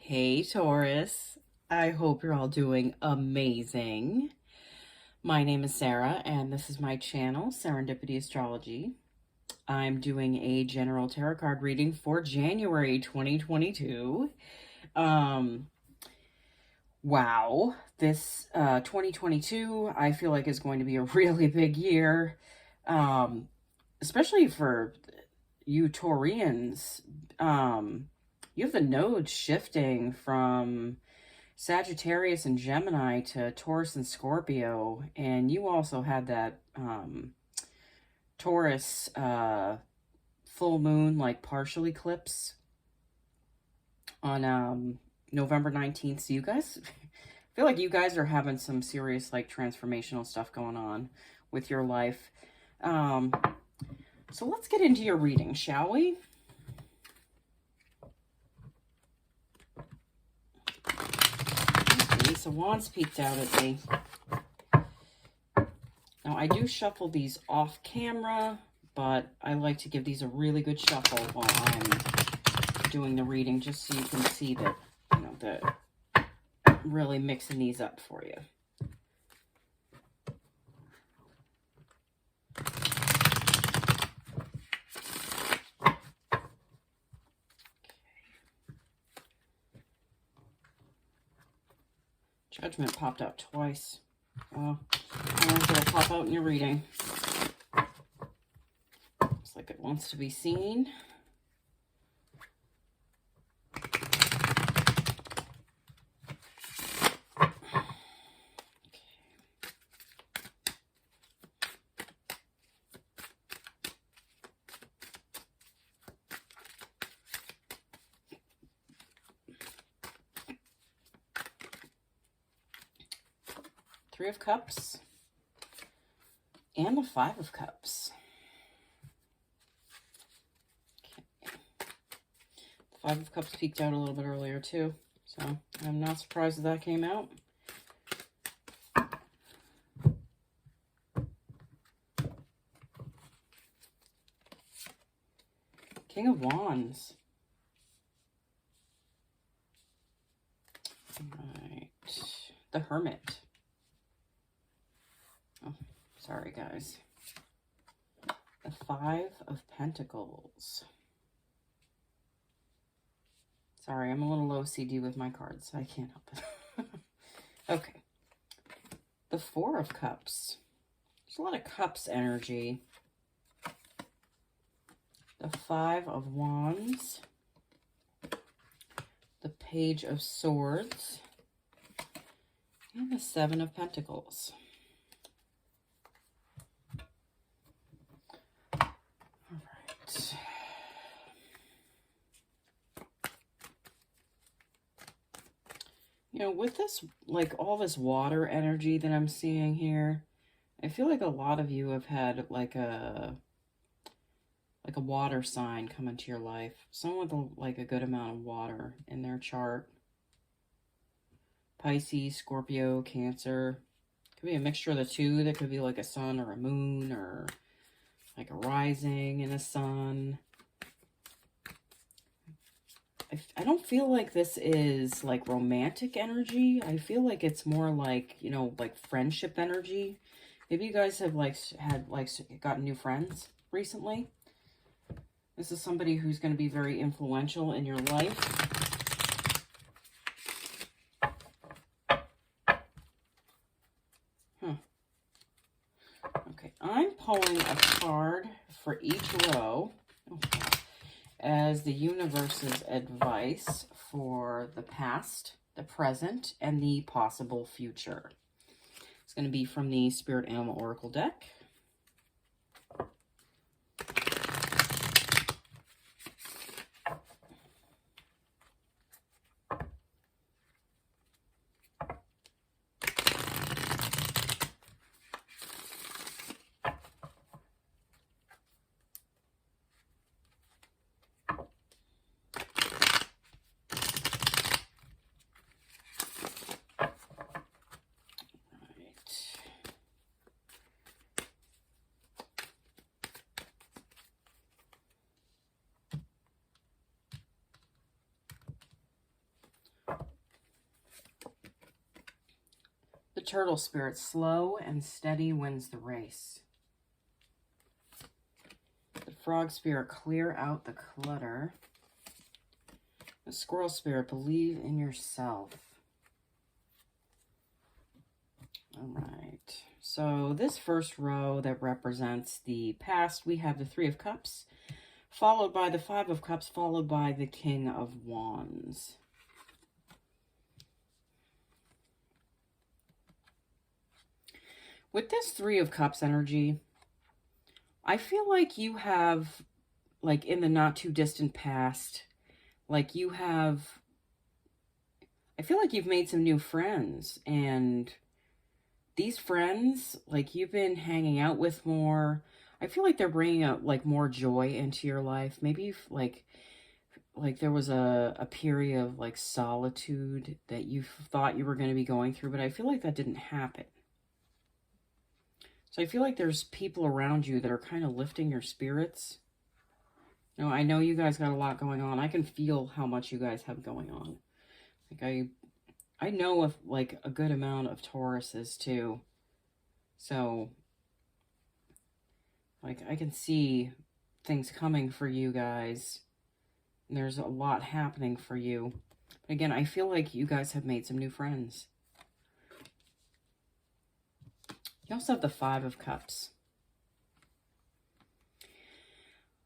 Hey Taurus, I hope you're all doing amazing. My name is Sarah and this is my channel, Serendipity Astrology. I'm doing a general tarot card reading for January 2022. Wow, this 2022 I feel like is going to be a really big year, especially for you Taurians. You have the nodes shifting from Sagittarius and Gemini to Taurus and Scorpio, and you also had that Taurus full moon, like partial eclipse on November 19th. So you guys, I feel like you guys are having some serious like transformational stuff going on with your life. So let's get into your reading, shall we? Okay, so Wands peeked out at me. Now, I do shuffle these off camera, but I like to give these a really good shuffle while I'm doing the reading, just so you can see that, you know, that I'm really mixing these up for you. Judgment popped out twice. Oh, I wonder if it'll pop out in your reading. Looks like it wants to be seen. Three of Cups and the Five of Cups. Okay. The Five of Cups peeked out a little bit earlier too, so I'm not surprised that came out. King of Wands. All right. The Hermit. Oh, sorry, guys. The Five of Pentacles. Sorry, I'm a little OCD with my cards. I can't help it. Okay. The Four of Cups. There's a lot of cups energy. The Five of Wands. The Page of Swords. And the Seven of Pentacles. You know, with this, like all this water energy that I'm seeing here, I feel like a lot of you have had like a water sign come into your life. Someone with like a good amount of water in their chart. Pisces, Scorpio, Cancer. Could be a mixture of the two. That could be like a sun or a moon, or like a rising and a sun. I don't feel like this is like romantic energy. I feel like it's more like, you know, like friendship energy. Maybe you guys have gotten new friends recently. This is somebody who's going to be very influential in your life. Okay, I'm pulling a card for each row. As the universe's advice for the past, the present, and the possible future. It's going to be from the Spirit Animal Oracle deck. turtle spirit, slow and steady wins the race. The frog spirit, clear out the clutter. The squirrel spirit, believe in yourself. All right. So this first row that represents the past, we have the Three of Cups, followed by the Five of Cups, followed by the King of Wands. With this Three of Cups energy, I feel like you have, like in the not too distant past, like you have, I feel like you've made some new friends, and these friends, like you've been hanging out with more. I feel like they're bringing up like more joy into your life. Maybe like there was a period of like solitude that you thought you were going to be going through, but I feel like that didn't happen. So I feel like there's people around you that are kind of lifting your spirits. You know, I know you guys got a lot going on. I can feel how much you guys have going on. Like I know of like a good amount of Tauruses too. So like I can see things coming for you guys. And there's a lot happening for you. But again, I feel like you guys have made some new friends. You also have the Five of Cups.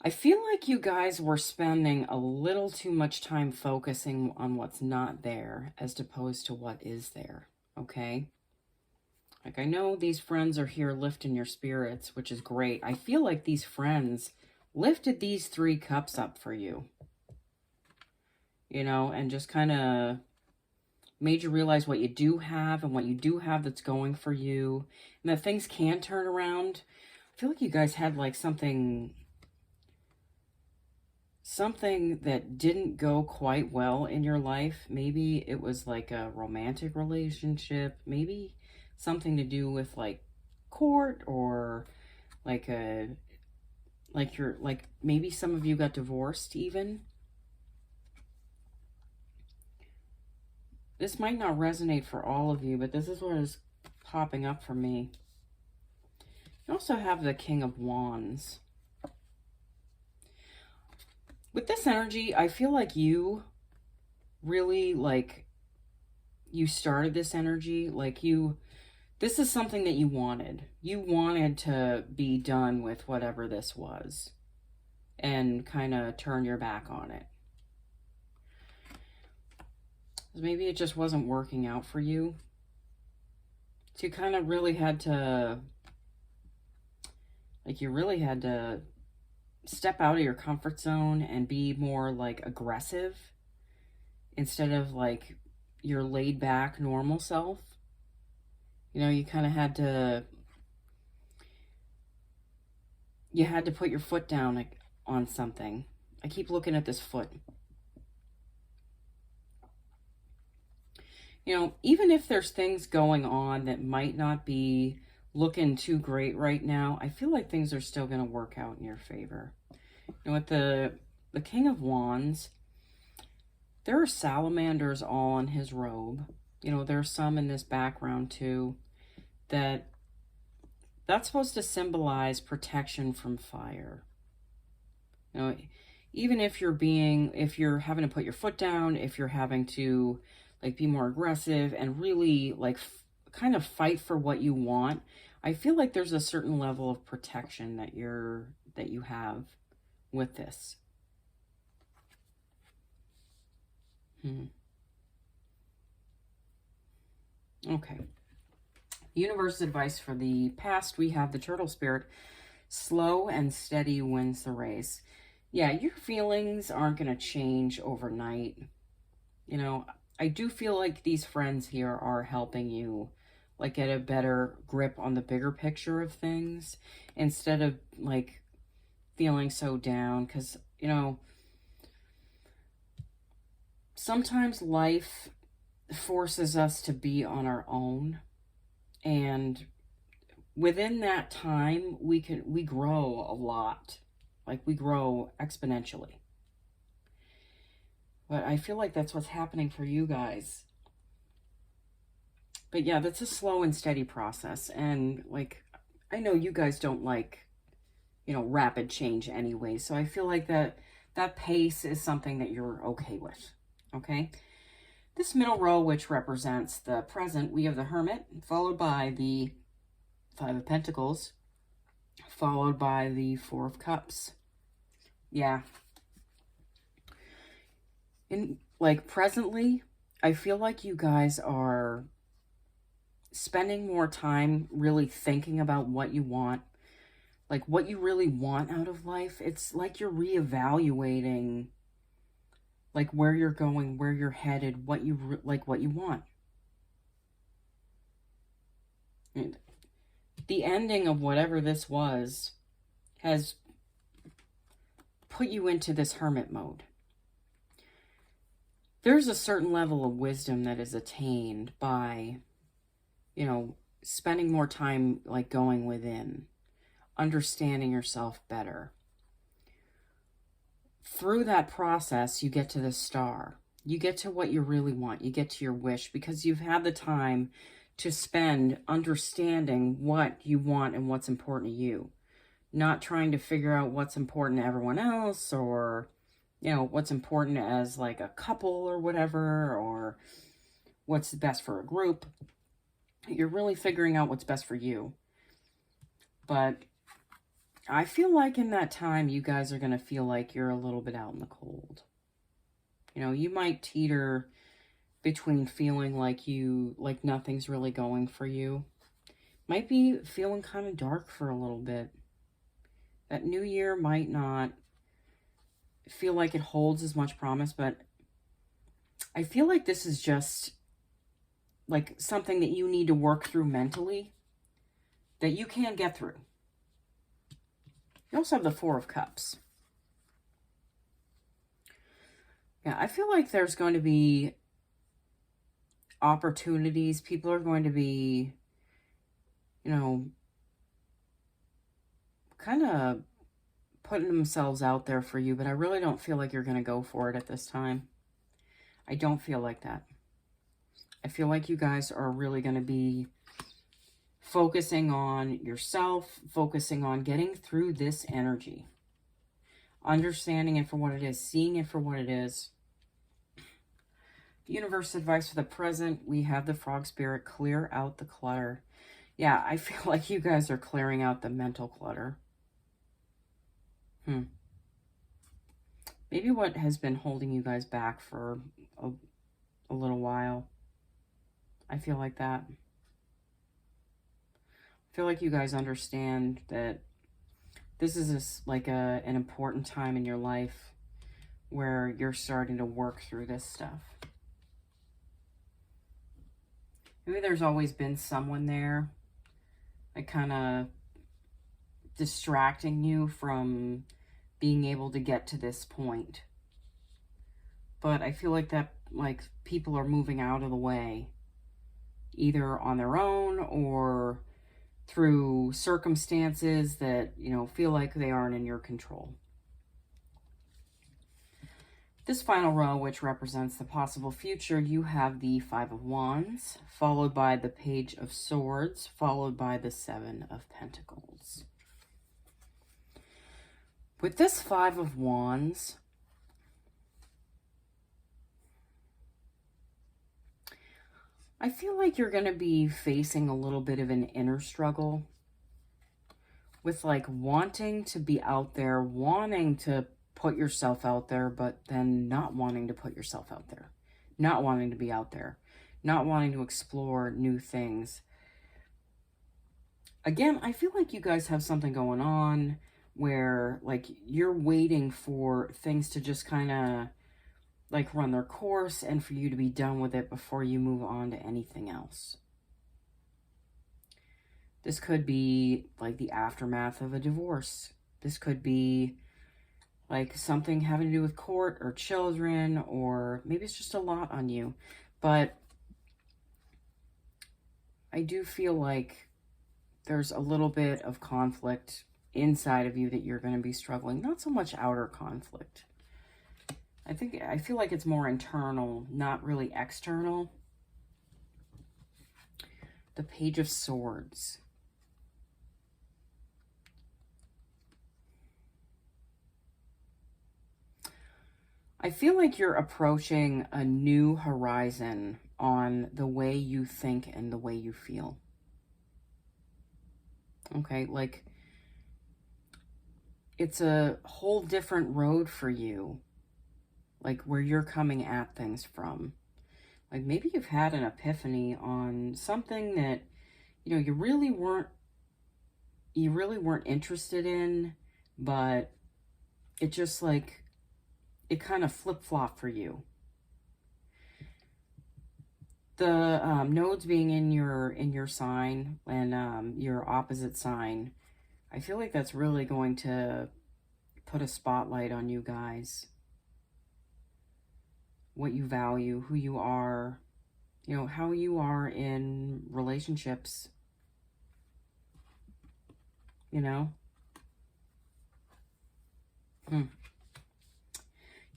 I feel like you guys were spending a little too much time focusing on what's not there as opposed to what is there, okay? Like, I know these friends are here lifting your spirits, which is great. I feel like these friends lifted these Three Cups up for you, you know, and just kind of made you realize what you do have and what you do have that's going for you, and that things can turn around. I feel like you guys had like something that didn't go quite well in your life. Maybe it was like a romantic relationship, maybe something to do with like court, or like maybe some of you got divorced even. This might not resonate for all of you, but this is what is popping up for me. You also have the King of Wands. With this energy, I feel like you really, like, you started this energy, like this is something that you wanted. You wanted to be done with whatever this was and kind of turn your back on it. Maybe it just wasn't working out for you. So you kind of really had to, like, you really had to step out of your comfort zone and be more like aggressive instead of like your laid back normal self. You know, you kind of had to, put your foot down like on something. I keep looking at this foot. You know, even if there's things going on that might not be looking too great right now, I feel like things are still going to work out in your favor. And with the King of Wands, there are salamanders all on his robe. You know, there's some in this background too. That's supposed to symbolize protection from fire. You know, even if you're having to put your foot down, if you're having to like be more aggressive and really like kind of fight for what you want, I feel like there's a certain level of protection that you have with this. Okay. Universe advice for the past, we have the turtle spirit. Slow and steady wins the race. Yeah, your feelings aren't going to change overnight. You know, I do feel like these friends here are helping you like get a better grip on the bigger picture of things instead of like feeling so down, because, you know, sometimes life forces us to be on our own, and within that time we grow a lot. Like, we grow exponentially. But I feel like that's what's happening for you guys. But yeah, that's a slow and steady process. And like, I know you guys don't like, you know, rapid change anyway. So I feel like that pace is something that you're okay with. Okay. This middle row, which represents the present, we have the Hermit, followed by the Five of Pentacles, followed by the Four of Cups. Yeah. In like presently, I feel like you guys are spending more time really thinking about what you want, like what you really want out of life. It's like you're reevaluating like where you're going, where you're headed, what you like, what you want. And the ending of whatever this was has put you into this hermit mode. There's a certain level of wisdom that is attained by, you know, spending more time like going within, understanding yourself better. Through that process, you get to the star. You get to what you really want. You get to your wish because you've had the time to spend understanding what you want and what's important to you. Not trying to figure out what's important to everyone else or, you know, what's important as like a couple or whatever, or what's best for a group. You're really figuring out what's best for you. But I feel like in that time, you guys are going to feel like you're a little bit out in the cold. You know, you might teeter between feeling like nothing's really going for you. Might be feeling kind of dark for a little bit. That new year might not feel like it holds as much promise, but I feel like this is just like something that you need to work through mentally that you can get through. You also have the Four of Cups. Yeah, I feel like there's going to be opportunities. People are going to be, you know, kind of putting themselves out there for you, but I really don't feel like you're going to go for it at this time. I don't feel like that. I feel like you guys are really going to be focusing on yourself, focusing on getting through this energy, understanding it for what it is, seeing it for what it is. Universe advice for the present, we have the Frog Spirit, clear out the clutter. Yeah, I feel like you guys are clearing out the mental clutter. Maybe what has been holding you guys back for a little while. I feel like that. I feel like you guys understand that this is an important time in your life where you're starting to work through this stuff. Maybe there's always been someone there, like kind of distracting you from being able to get to this point. But I feel like that, like, people are moving out of the way, either on their own or through circumstances that, you know, feel like they aren't in your control. This final row, which represents the possible future, you have the Five of Wands, followed by the Page of Swords, followed by the Seven of Pentacles. With this Five of Wands, I feel like you're going to be facing a little bit of an inner struggle with like wanting to be out there, wanting to put yourself out there, but then not wanting to put yourself out there, not wanting to be out there, not wanting to explore new things. Again, I feel like you guys have something going on where like you're waiting for things to just kind of like run their course and for you to be done with it before you move on to anything else. This could be like the aftermath of a divorce. This could be like something having to do with court or children, or maybe it's just a lot on you. But I do feel like there's a little bit of conflict inside of you that you're going to be struggling. Not so much outer conflict. I feel like it's more internal, not really external. the Page of Swords. I feel like you're approaching a new horizon on the way you think and the way you feel. Okay, like it's a whole different road for you, like where you're coming at things from. Like maybe you've had an epiphany on something that, you know, you really weren't interested in, but it just like, it kind of flip-flopped for you. The nodes being in your sign and your opposite sign, I feel like that's really going to put a spotlight on you guys. What you value, who you are, you know, how you are in relationships, you know? You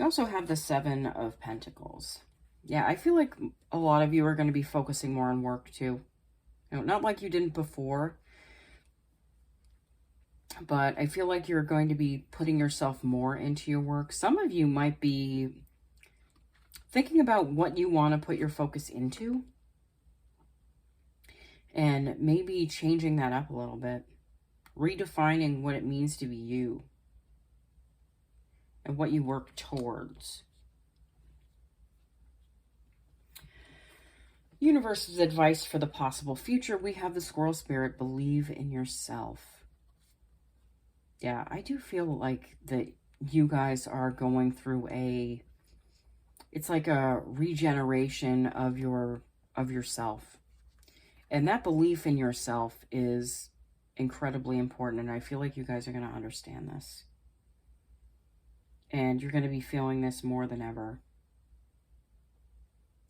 also have the Seven of Pentacles. Yeah, I feel like a lot of you are going to be focusing more on work too. You know, not like you didn't before, but I feel like you're going to be putting yourself more into your work. Some of you might be thinking about what you want to put your focus into and maybe changing that up a little bit, redefining what it means to be you and what you work towards. Universe's advice for the possible future. We have the Squirrel Spirit. Believe in yourself. Yeah, I do feel like that you guys are going through it's like a regeneration of yourself. And that belief in yourself is incredibly important. And I feel like you guys are going to understand this. And you're going to be feeling this more than ever.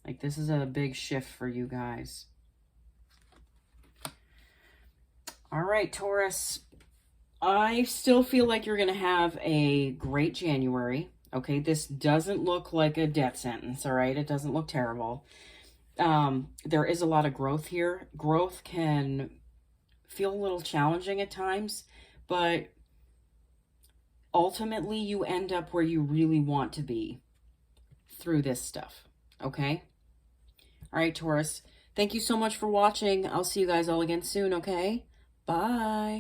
Like this is a big shift for you guys. All right, Taurus. I still feel like you're going to have a great January. Okay, this doesn't look like a death sentence, all right? It doesn't look terrible. There is a lot of growth here. Growth can feel a little challenging at times, but ultimately you end up where you really want to be through this stuff, okay? All right, Taurus. Thank you so much for watching. I'll see you guys all again soon, okay? Bye.